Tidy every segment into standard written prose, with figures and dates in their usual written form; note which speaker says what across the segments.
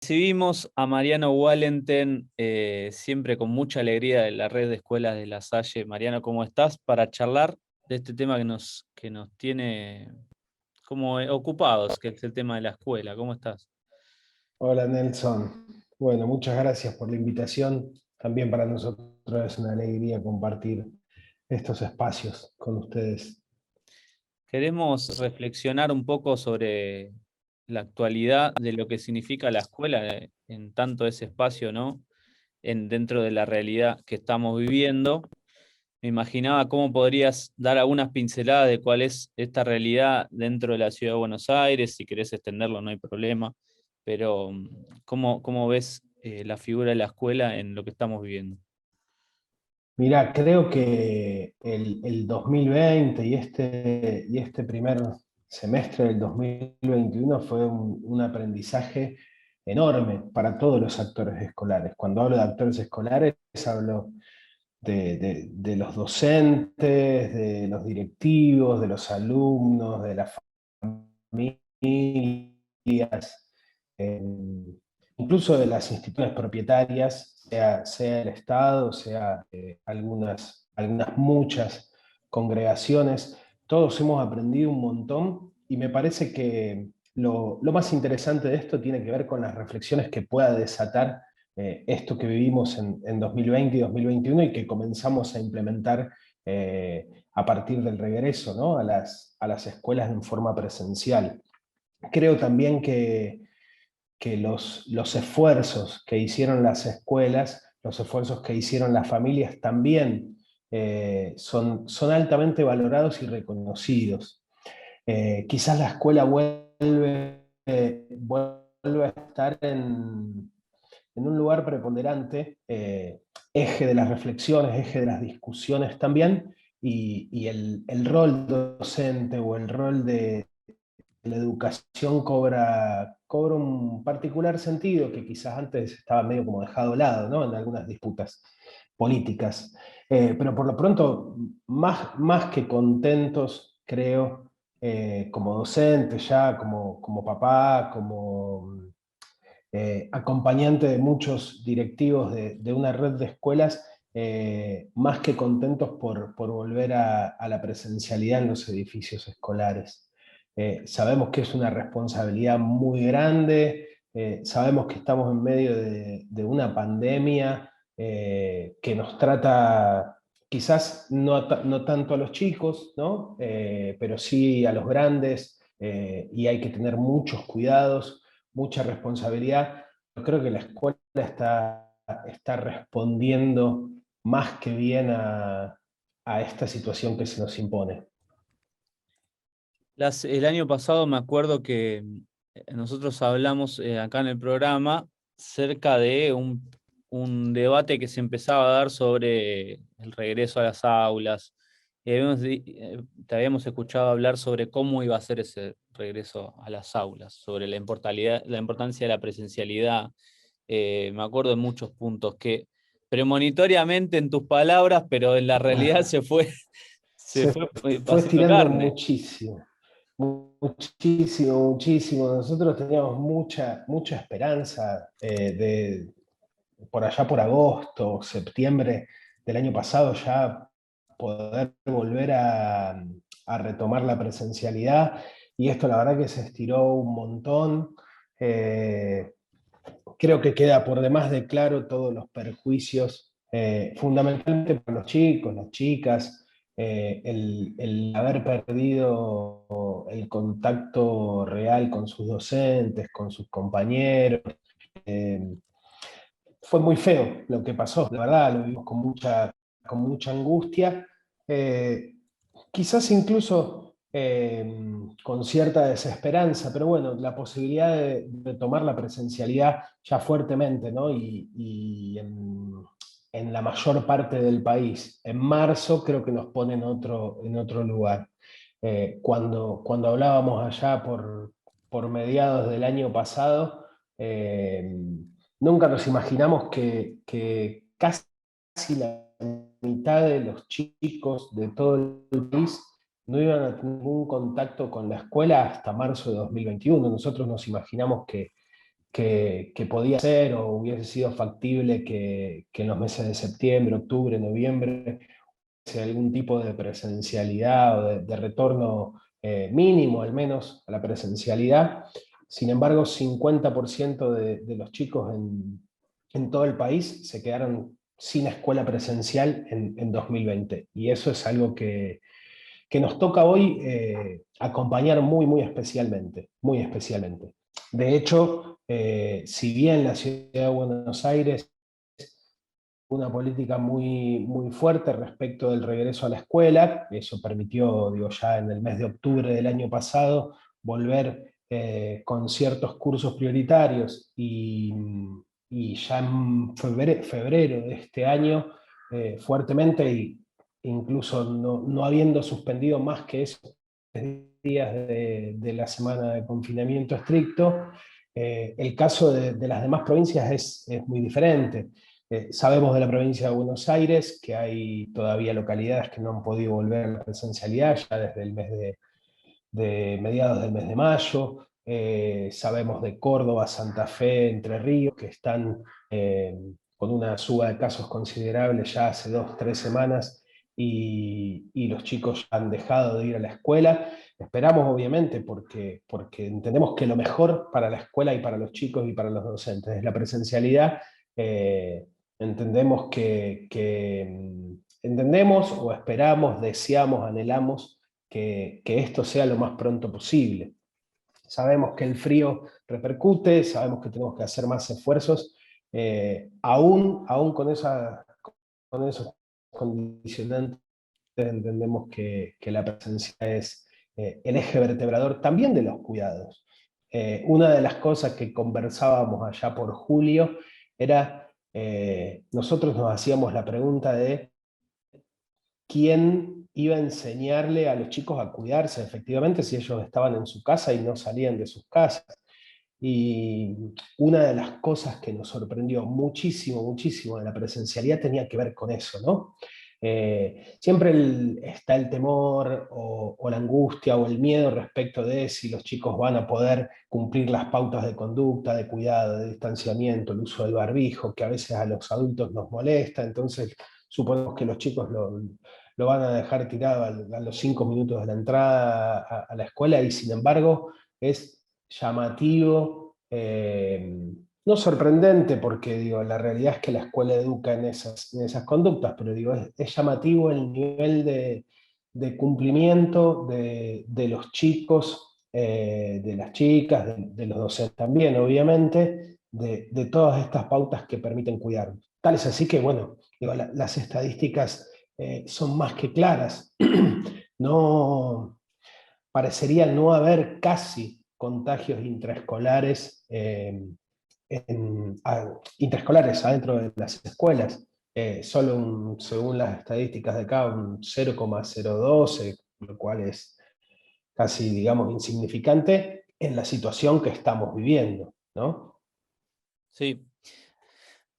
Speaker 1: Recibimos a Mariano Wallenten, siempre con mucha alegría de la red de escuelas de La Salle. Mariano, ¿cómo estás? Para charlar de este tema que nos tiene como ocupados, que es el tema de la escuela. ¿Cómo estás?
Speaker 2: Hola Nelson. Bueno, muchas gracias por la invitación. También para nosotros es una alegría compartir estos espacios con ustedes.
Speaker 1: Queremos reflexionar un poco sobre la actualidad de lo que significa la escuela en tanto ese espacio, ¿no? Dentro de la realidad que estamos viviendo. Me imaginaba cómo podrías dar algunas pinceladas de cuál es esta realidad dentro de la ciudad de Buenos Aires. Si querés extenderlo, no hay problema, pero ¿cómo ves la figura de la escuela en lo que estamos viviendo?
Speaker 2: Mirá, creo que el 2020 y este primer semestre del 2021 fue un aprendizaje enorme para todos los actores escolares. Cuando hablo de actores escolares, hablo de los docentes, de los directivos, de los alumnos, de las familias, eh, incluso de las instituciones propietarias, sea el Estado, sea muchas congregaciones. Todos hemos aprendido un montón y me parece que lo más interesante de esto tiene que ver con las reflexiones que pueda desatar esto que vivimos en 2020 y 2021 y que comenzamos a implementar a partir del regreso, ¿no? a las escuelas en forma presencial. Creo también que los esfuerzos que hicieron las escuelas, los esfuerzos que hicieron las familias también son altamente valorados y reconocidos. Quizás la escuela vuelve a estar en un lugar preponderante, eje de las reflexiones, eje de las discusiones también, y el rol docente o el rol de la educación cobra un particular sentido que quizás antes estaba medio como dejado de lado, ¿no? En algunas disputas políticas. Pero por lo pronto, más que contentos, creo, como docente ya, como papá, como acompañante de muchos directivos de una red de escuelas, más que contentos por volver a la presencialidad en los edificios escolares. Sabemos que es una responsabilidad muy grande, sabemos que estamos en medio de una pandemia que nos trata quizás no tanto a los chicos, ¿no? Pero sí a los grandes, y hay que tener muchos cuidados, mucha responsabilidad. Yo creo que la escuela está respondiendo más que bien a esta situación que se nos impone.
Speaker 1: El año pasado me acuerdo que nosotros hablamos acá en el programa cerca de un debate que se empezaba a dar sobre el regreso a las aulas. Te habíamos escuchado hablar sobre cómo iba a ser ese regreso a las aulas, sobre la importancia de la presencialidad. Me acuerdo de muchos puntos que premonitoriamente en tus palabras, pero en la realidad se
Speaker 2: Se
Speaker 1: fue
Speaker 2: fue
Speaker 1: haciendo
Speaker 2: estirando
Speaker 1: carne.
Speaker 2: muchísimo, muchísimo, muchísimo. Nosotros teníamos mucha esperanza por allá por agosto, septiembre del año pasado ya poder volver a retomar la presencialidad, y esto la verdad que se estiró un montón. Eh, Creo que queda por demás de claro todos los perjuicios, fundamentalmente para los chicos, las chicas, el haber perdido el contacto real con sus docentes, con sus compañeros. eh, Fue muy feo lo que pasó, la verdad, lo vimos con mucha angustia, eh, quizás incluso con cierta desesperanza, pero bueno, la posibilidad de tomar la presencialidad ya fuertemente, ¿no? Y en la mayor parte del país. En marzo creo que nos pone en otro lugar. Cuando hablábamos allá por mediados del año pasado, eh, nunca nos imaginamos que casi la mitad de los chicos de todo el país no iban a tener ningún contacto con la escuela hasta marzo de 2021. Nosotros nos imaginamos que que podía ser o hubiese sido factible que en los meses de septiembre, octubre, noviembre, algún tipo de presencialidad o de retorno mínimo al menos a la presencialidad. Sin embargo, 50% de los chicos en todo el país se quedaron sin escuela presencial en 2020. Y eso es algo que nos toca hoy acompañar muy, muy especialmente, muy especialmente. De hecho, si bien la ciudad de Buenos Aires una política muy, muy fuerte respecto del regreso a la escuela. Eso permitió, digo, ya en el mes de octubre del año pasado, volver con ciertos cursos prioritarios y ya en febrero de este año, fuertemente, y incluso no habiendo suspendido más que esos días de la semana de confinamiento estricto, el caso de las demás provincias es muy diferente. Sabemos de la provincia de Buenos Aires que hay todavía localidades que no han podido volver a la presencialidad ya desde el mes de mediados del mes de mayo. Sabemos de Córdoba, Santa Fe, Entre Ríos, que están con una suba de casos considerable ya hace 2 o 3 semanas y los chicos han dejado de ir a la escuela. Esperamos, obviamente, porque entendemos que lo mejor para la escuela y para los chicos y para los docentes es la presencialidad. Entendemos entendemos o esperamos, deseamos, anhelamos que esto sea lo más pronto posible. Sabemos que el frío repercute, sabemos que tenemos que hacer más esfuerzos, aún con esos condicionantes entendemos que la presencia es el eje vertebrador también de los cuidados. Una de las cosas que conversábamos allá por julio era, nosotros nos hacíamos la pregunta de quién iba a enseñarle a los chicos a cuidarse efectivamente si ellos estaban en su casa y no salían de sus casas. Y una de las cosas que nos sorprendió muchísimo, muchísimo de la presencialidad tenía que ver con eso, ¿no? Siempre está el temor o la angustia o el miedo respecto de si los chicos van a poder cumplir las pautas de conducta, de cuidado, de distanciamiento, el uso del barbijo, que a veces a los adultos nos molesta, entonces suponemos que los chicos lo van a dejar tirado a los 5 minutos de la entrada a la escuela y sin embargo es llamativo, no sorprendente, porque digo, la realidad es que la escuela educa en esas conductas, pero digo, es llamativo el nivel de cumplimiento de los chicos, de las chicas, de los docentes también, obviamente, de todas estas pautas que permiten cuidar. Tal es así que, bueno, digo, las estadísticas son más que claras. No, parecería no haber casi contagios intraescolares, intraescolares adentro de las escuelas. Solo según las estadísticas de acá, un 0,012, lo cual es casi, digamos, insignificante en la situación que estamos viviendo, ¿no?
Speaker 1: Sí.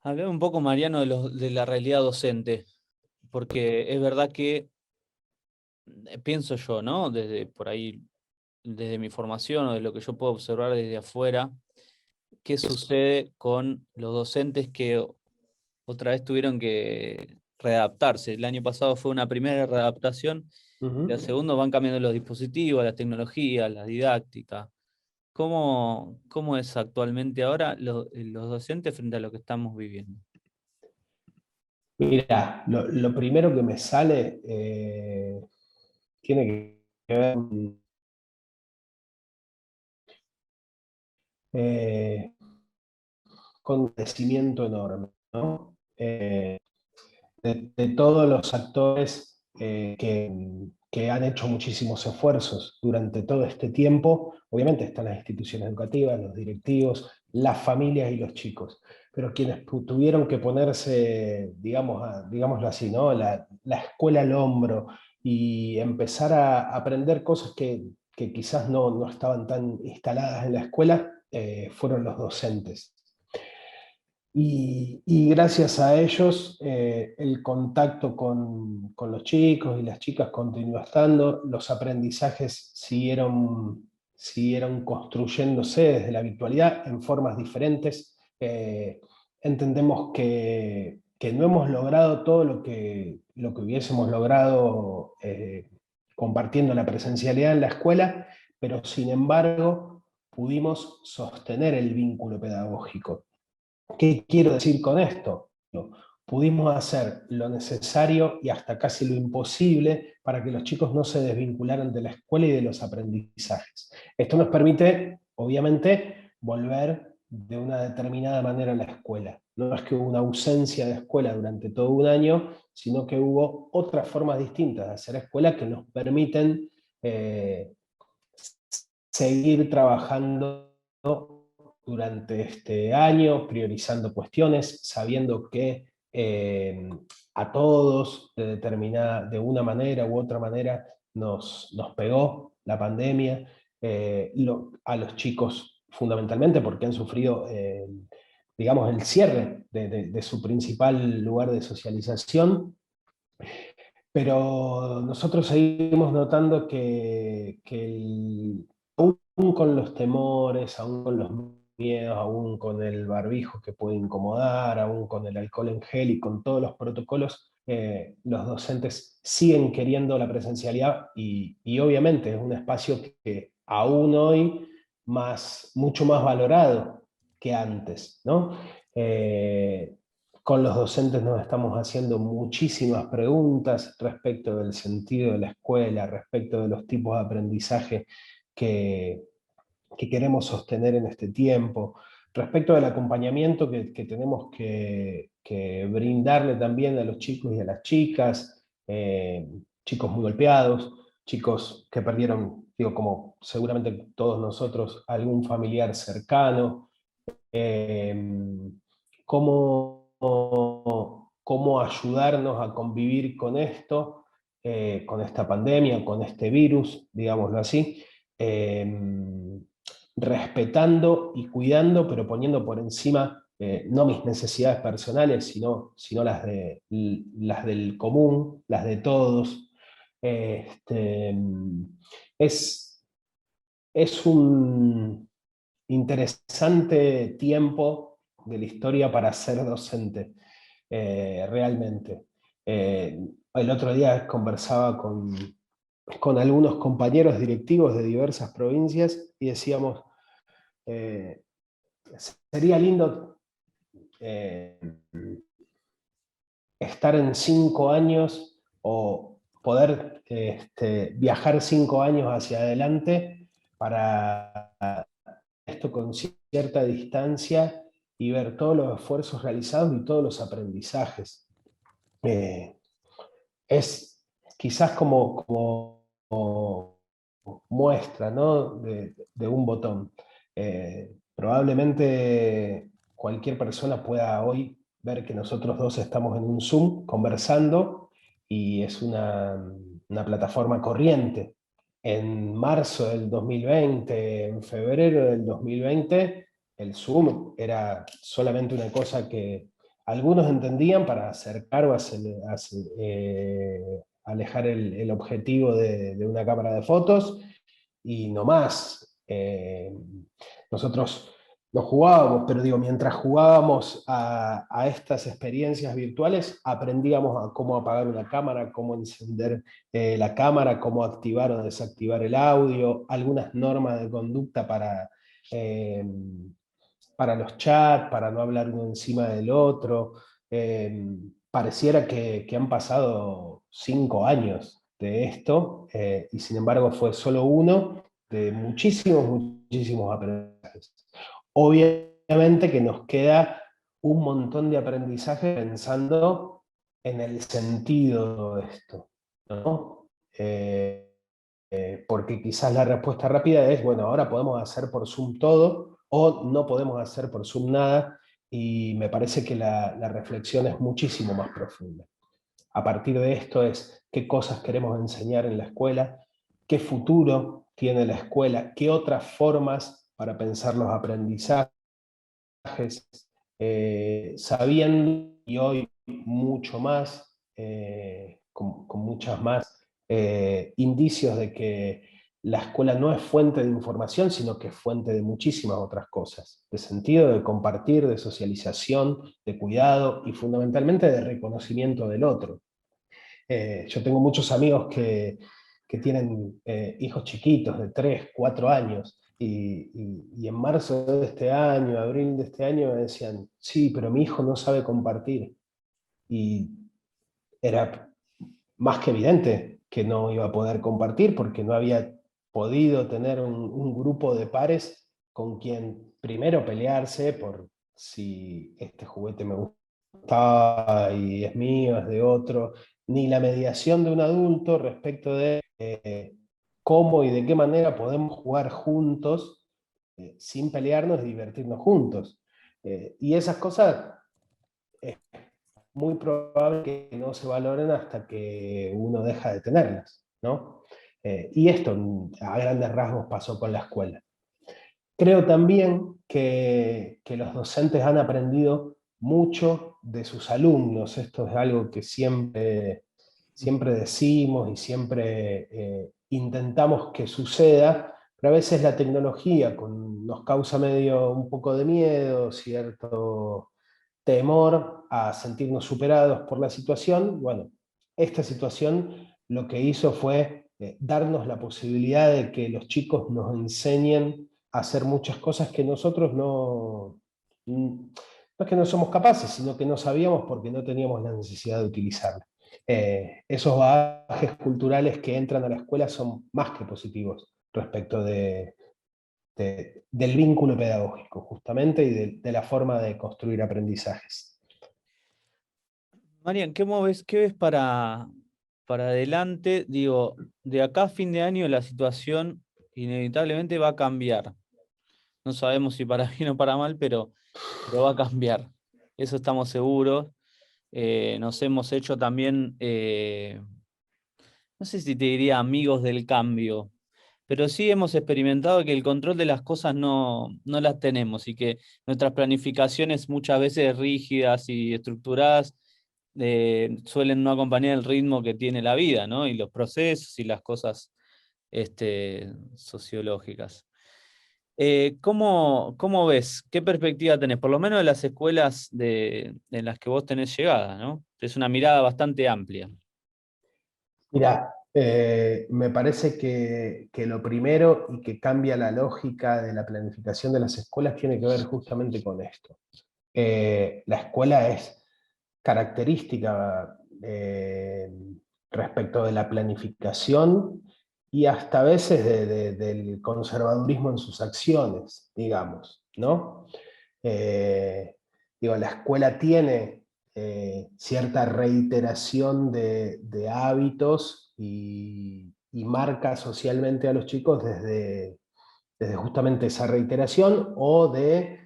Speaker 1: Hablaba un poco, Mariano, de la realidad docente, porque es verdad que pienso yo, ¿no? Desde por ahí, desde mi formación o de lo que yo puedo observar desde afuera, qué sucede con los docentes que otra vez tuvieron que readaptarse. El año pasado fue una primera readaptación, la segunda van cambiando los dispositivos, la tecnología, la didáctica. ¿Cómo es actualmente ahora los docentes frente a lo que estamos viviendo?
Speaker 2: Mira, lo primero que me sale tiene que ver eh, con un crecimiento enorme, ¿no? De todos los actores que han hecho muchísimos esfuerzos durante todo este tiempo. Obviamente están las instituciones educativas, los directivos, las familias y los chicos, pero quienes tuvieron que ponerse, digámoslo así, ¿no? La escuela al hombro y empezar a aprender cosas que quizás no estaban tan instaladas en la escuela, fueron los docentes. Y gracias a ellos el contacto con los chicos y las chicas continuó estando, los aprendizajes siguieron construyéndose desde la virtualidad en formas diferentes. Entendemos que no hemos logrado todo lo que hubiésemos logrado compartiendo la presencialidad en la escuela, pero sin embargo pudimos sostener el vínculo pedagógico. ¿Qué quiero decir con esto? Pudimos hacer lo necesario y hasta casi lo imposible para que los chicos no se desvincularan de la escuela y de los aprendizajes. Esto nos permite, obviamente, volver de una determinada manera a la escuela. No es que hubo una ausencia de escuela durante todo un año, sino que hubo otras formas distintas de hacer escuela que nos permiten eh, seguir trabajando durante este año, priorizando cuestiones, sabiendo que a todos de una manera u otra manera nos pegó la pandemia, a los chicos fundamentalmente porque han sufrido, digamos, el cierre de su principal lugar de socialización, pero nosotros seguimos notando aún con los temores, aún con los miedos, aún con el barbijo que puede incomodar, aún con el alcohol en gel y con todos los protocolos, los docentes siguen queriendo la presencialidad y obviamente es un espacio que aún hoy mucho más valorado que antes, ¿no? Con los docentes nos estamos haciendo muchísimas preguntas respecto del sentido de la escuela, respecto de los tipos de aprendizaje que, que queremos sostener en este tiempo, respecto del acompañamiento que tenemos que brindarle también a los chicos y a las chicas, chicos muy golpeados, chicos que perdieron, digo, como seguramente todos nosotros, algún familiar cercano, eh, cómo, cómo ayudarnos a convivir con esto, con esta pandemia, con este virus, digámoslo así, respetando y cuidando, pero poniendo por encima no mis necesidades personales, sino las del común, las de todos. Este, es, es un interesante tiempo de la historia para ser docente, realmente. El otro día conversaba con algunos compañeros directivos de diversas provincias y decíamos, eh, sería lindo eh, estar en 5 años o poder viajar 5 años hacia adelante para esto con cierta distancia y ver todos los esfuerzos realizados y todos los aprendizajes. Eh, es quizás como muestra, ¿no? de un botón. Probablemente cualquier persona pueda hoy ver que nosotros dos estamos en un Zoom conversando y es una plataforma corriente. En marzo del 2020, en febrero del 2020, el Zoom era solamente una cosa que algunos entendían para acercar o alejar el objetivo de una cámara de fotos y no más. Nosotros no jugábamos, pero digo, mientras jugábamos a estas experiencias virtuales, aprendíamos a cómo apagar una cámara, cómo encender la cámara, cómo activar o desactivar el audio, algunas normas de conducta eh, para los chats, para no hablar uno encima del otro. Pareciera que han pasado 5 años de esto, y sin embargo fue solo uno de muchísimos aprendizajes. Obviamente que nos queda un montón de aprendizaje pensando en el sentido de todo esto, ¿no? Porque quizás la respuesta rápida es, bueno, ahora podemos hacer por Zoom todo o no podemos hacer por Zoom nada, y me parece que la reflexión es muchísimo más profunda. A partir de esto es qué cosas queremos enseñar en la escuela, qué futuro tiene la escuela, qué otras formas para pensar los aprendizajes, sabiendo y hoy mucho más, con muchas más indicios la escuela no es fuente de información, sino que es fuente de muchísimas otras cosas, de sentido, de compartir, de socialización, de cuidado y fundamentalmente de reconocimiento del otro. Yo tengo muchos amigos que tienen hijos chiquitos de 3 4 años, y en marzo de este año, abril de este año, me decían, sí, pero mi hijo no sabe compartir. Y era más que evidente que no iba a poder compartir porque no había podido tener un grupo de pares con quien primero pelearse por si este juguete me gustaba y es mío, es de otro, ni la mediación de un adulto respecto de cómo y de qué manera podemos jugar juntos sin pelearnos y divertirnos juntos. Y esas cosas es muy probable que no se valoren hasta que uno deja de tenerlas, ¿no? Y esto a grandes rasgos pasó con la escuela. Creo también que los docentes han aprendido mucho de sus alumnos. Esto es algo que siempre decimos y siempre intentamos que suceda, pero a veces la tecnología nos causa medio un poco de miedo, cierto temor a sentirnos superados por la situación. Bueno, esta situación lo que hizo fue darnos la posibilidad de que los chicos nos enseñen a hacer muchas cosas que nosotros no es que no somos capaces, sino que no sabíamos porque no teníamos la necesidad de utilizarla. Esos bagajes culturales que entran a la escuela son más que positivos respecto del vínculo pedagógico, justamente, y de la forma de construir aprendizajes.
Speaker 1: Marian, qué ves para adelante? Digo, de acá a fin de año la situación inevitablemente va a cambiar. No sabemos si para bien o para mal, pero va a cambiar. Eso estamos seguros. Nos hemos hecho también, no sé si te diría amigos del cambio, pero sí hemos experimentado que el control de las cosas no las tenemos y que nuestras planificaciones muchas veces rígidas y estructuradas suelen no acompañar el ritmo que tiene la vida, ¿no? Y los procesos y las cosas sociológicas. ¿Cómo ves? ¿Qué perspectiva tenés? Por lo menos de las escuelas en las que vos tenés llegada, ¿no? Es una mirada bastante amplia.
Speaker 2: Mira, me parece que lo primero y que cambia la lógica de la planificación de las escuelas tiene que ver justamente con esto. La escuela es característica respecto de la planificación y hasta a veces del conservadurismo en sus acciones, digamos, ¿no? Eh, Digo, la escuela tiene cierta reiteración de hábitos y marca socialmente a los chicos desde justamente esa reiteración o de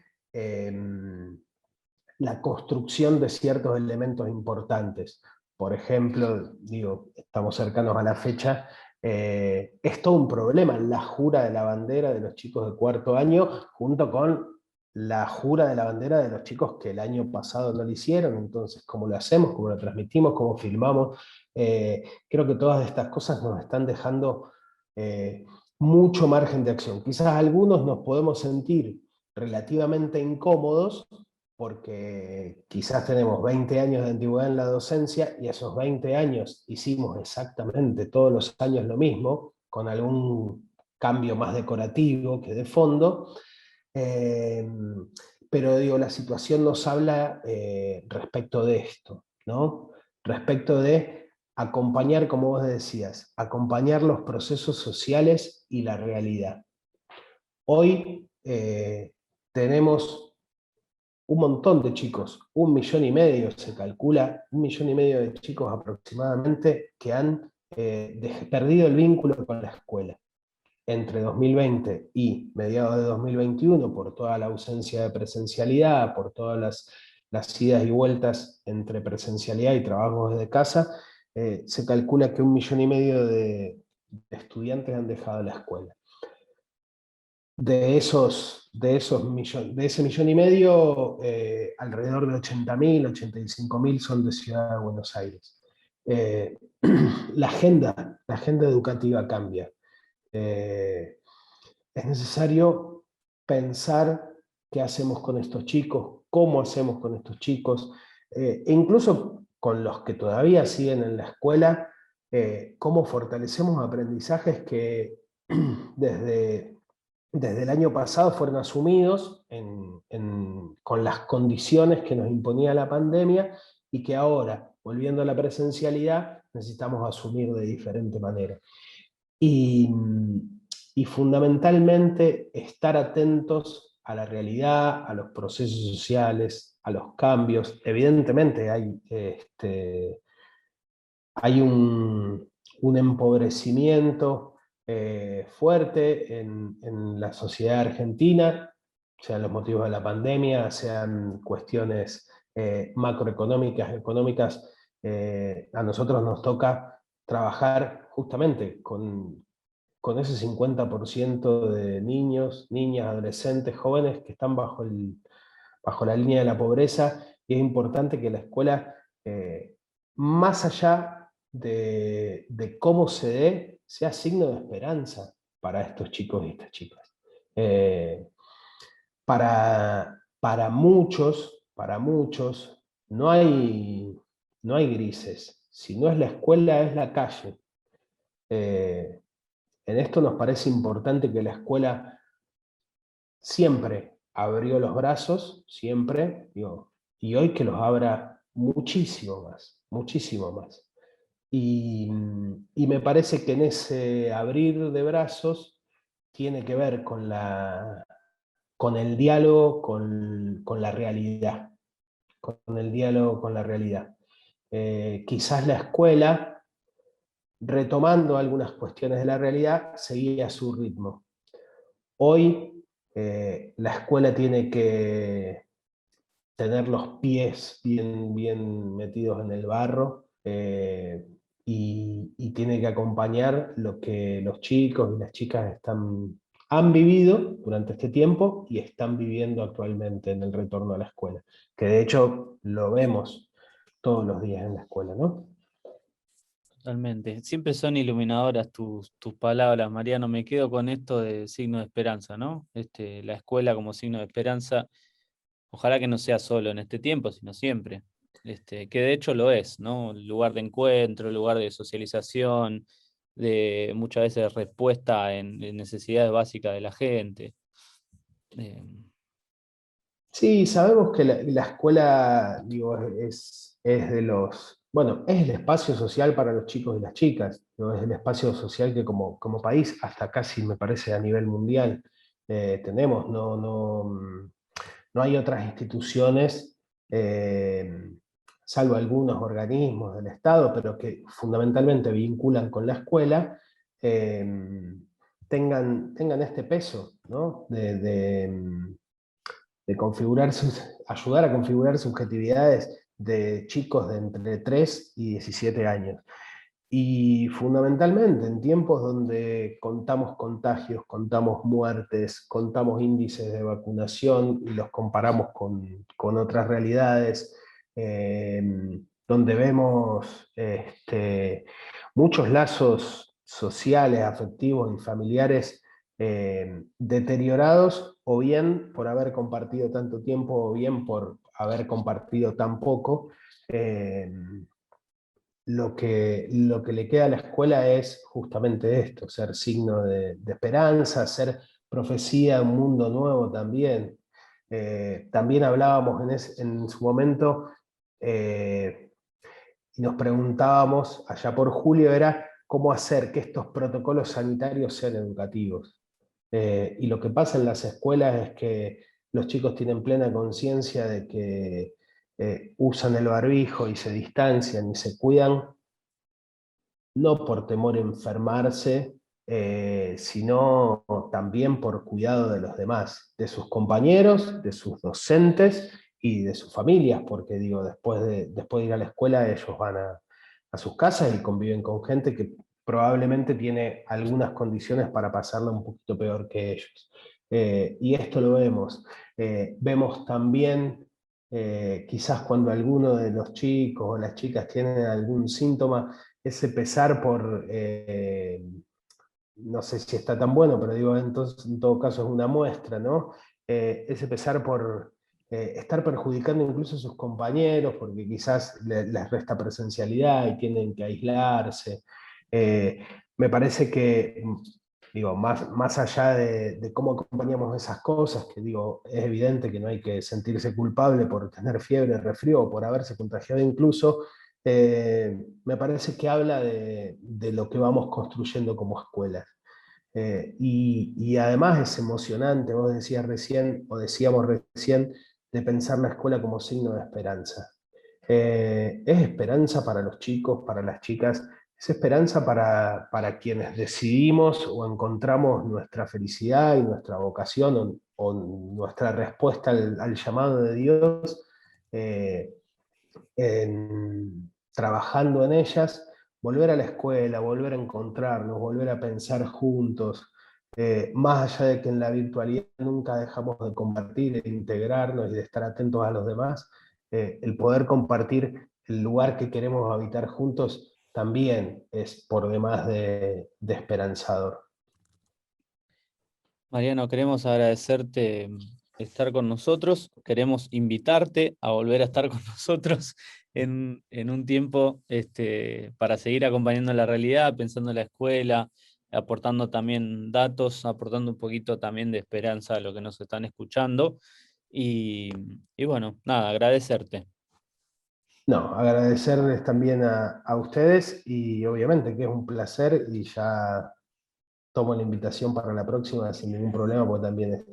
Speaker 2: la construcción de ciertos elementos importantes. Por ejemplo, digo, estamos cercanos a la fecha, es todo un problema la jura de la bandera de los chicos de cuarto año, junto con la jura de la bandera de los chicos que el año pasado no lo hicieron. Entonces, ¿cómo lo hacemos? ¿Cómo lo transmitimos? ¿Cómo filmamos? Creo que todas estas cosas nos están dejando mucho margen de acción. Quizás algunos nos podemos sentir relativamente incómodos porque quizás tenemos 20 años de antigüedad en la docencia y esos 20 años hicimos exactamente todos los años lo mismo, con algún cambio más decorativo que de fondo. Eh, pero digo, la situación nos habla respecto de esto, ¿no? Respecto de acompañar, como vos decías, acompañar los procesos sociales y la realidad. Hoy tenemos un montón de chicos, 1,5 millones se calcula, 1,5 millones de chicos aproximadamente que han perdido el vínculo con la escuela entre 2020 y mediados de 2021 por toda la ausencia de presencialidad, por todas las idas y vueltas entre presencialidad y trabajos desde casa. Se calcula que 1,5 millones de estudiantes han dejado la escuela. De ese 1,5 millones, alrededor de 80.000, 85.000 son de Ciudad de Buenos Aires. La agenda educativa cambia. Es necesario pensar qué hacemos con estos chicos, cómo hacemos con estos chicos, e incluso con los que todavía siguen en la escuela, cómo fortalecemos aprendizajes que desde, desde el año pasado fueron asumidos con las condiciones que nos imponía la pandemia y que ahora, volviendo a la presencialidad, necesitamos asumir de diferente manera. Y, y fundamentalmente estar atentos a la realidad, a los procesos sociales, a los cambios. Evidentemente hay un empobrecimiento fuerte en la sociedad argentina, sean los motivos de la pandemia, sean cuestiones macroeconómicas, económicas. A nosotros nos toca trabajar justamente con ese 50% de niños, niñas, adolescentes, jóvenes que están bajo la línea de la pobreza, y es importante que la escuela, más allá de cómo se dé, sea signo de esperanza para estos chicos y estas chicas. Eh, para muchos, no hay grises. Si no es la escuela, es la calle. Eh, en esto nos parece importante que la escuela siempre abrió los brazos, siempre, digo, y hoy que los abra muchísimo más, muchísimo más. Y me parece que en ese abrir de brazos tiene que ver con el diálogo con la realidad, con el diálogo con la realidad. Quizás la escuela, retomando algunas cuestiones de la realidad, seguía su ritmo. Hoy la escuela tiene que tener los pies bien metidos en el barro, y tiene que acompañar lo que los chicos y las chicas han vivido durante este tiempo y están viviendo actualmente en el retorno a la escuela, que de hecho lo vemos todos los días en la escuela, ¿no?
Speaker 1: Totalmente. Siempre son iluminadoras tus palabras, Mariano. Me quedo con esto de signo de esperanza, ¿no? La escuela como signo de esperanza. Ojalá que no sea solo en este tiempo, sino siempre. Que de hecho lo es, ¿no? Lugar de encuentro, lugar de socialización, de muchas veces respuesta en necesidades básicas de la gente. Eh,
Speaker 2: Sí, sabemos que la escuela, digo, es de los, bueno, es el espacio social para los chicos y las chicas, ¿no? Es el espacio social que como país, hasta casi me parece a nivel mundial, tenemos. No hay otras instituciones, salvo algunos organismos del Estado, pero que fundamentalmente vinculan con la escuela, tengan este peso, ¿no? De ayudar a configurar subjetividades de chicos de entre 3 y 17 años. Y fundamentalmente en tiempos donde contamos contagios, contamos muertes, contamos índices de vacunación y los comparamos con otras realidades, donde vemos muchos lazos sociales, afectivos y familiares deteriorados, o bien por haber compartido tanto tiempo, o bien por haber compartido tan poco. eh, lo que le queda a la escuela es justamente esto: ser signo de esperanza, ser profecía de un mundo nuevo también. También hablábamos en su momento, eh, y nos preguntábamos allá por julio, era cómo hacer que estos protocolos sanitarios sean educativos. Y lo que pasa en las escuelas es que los chicos tienen plena conciencia de que usan el barbijo y se distancian y se cuidan, no por temor a enfermarse, sino también por cuidado de los demás, de sus compañeros, de sus docentes y de sus familias, porque digo, después de ir a la escuela ellos van a sus casas y conviven con gente que probablemente tiene algunas condiciones para pasarla un poquito peor que ellos. Y esto lo vemos. Vemos también, quizás cuando alguno de los chicos o las chicas tienen algún síntoma, ese pesar no sé si está tan bueno, pero digo, entonces en todo caso es una muestra, ¿no? Es empezar por estar perjudicando incluso a sus compañeros, porque quizás les resta presencialidad y tienen que aislarse. Eh, Me parece que, digo, más allá de cómo acompañamos esas cosas, que digo, es evidente que no hay que sentirse culpable por tener fiebre, resfrío o por haberse contagiado incluso, me parece que habla de lo que vamos construyendo como escuelas. Y además es emocionante, vos decías recién, o decíamos recién, de pensar la escuela como signo de esperanza. Es esperanza para los chicos, para las chicas, es esperanza para quienes decidimos o encontramos nuestra felicidad y nuestra vocación o nuestra respuesta al llamado de Dios. eh, Trabajando en ellas, volver a la escuela, volver a encontrarnos, volver a pensar juntos, más allá de que en la virtualidad nunca dejamos de compartir, de integrarnos y de estar atentos a los demás, el poder compartir el lugar que queremos habitar juntos también es por demás de esperanzador.
Speaker 1: Mariano, queremos agradecerte estar con nosotros, queremos invitarte a volver a estar con nosotros en un tiempo para seguir acompañando la realidad, pensando en la escuela, aportando también datos, aportando un poquito también de esperanza a lo que nos están escuchando. Y, y bueno, nada, agradecerte.
Speaker 2: No, agradecerles también a ustedes y obviamente que es un placer y ya tomo la invitación para la próxima sin ningún problema, porque también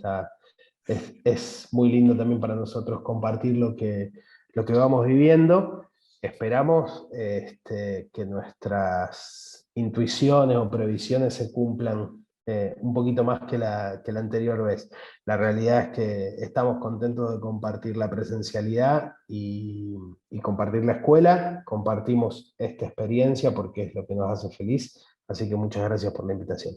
Speaker 2: es muy lindo también para nosotros compartir lo que vamos viviendo. Esperamos que nuestras intuiciones o previsiones se cumplan un poquito más que la anterior vez. La realidad es que estamos contentos de compartir la presencialidad y compartir la escuela. Compartimos esta experiencia porque es lo que nos hace feliz. Así que muchas gracias por la invitación.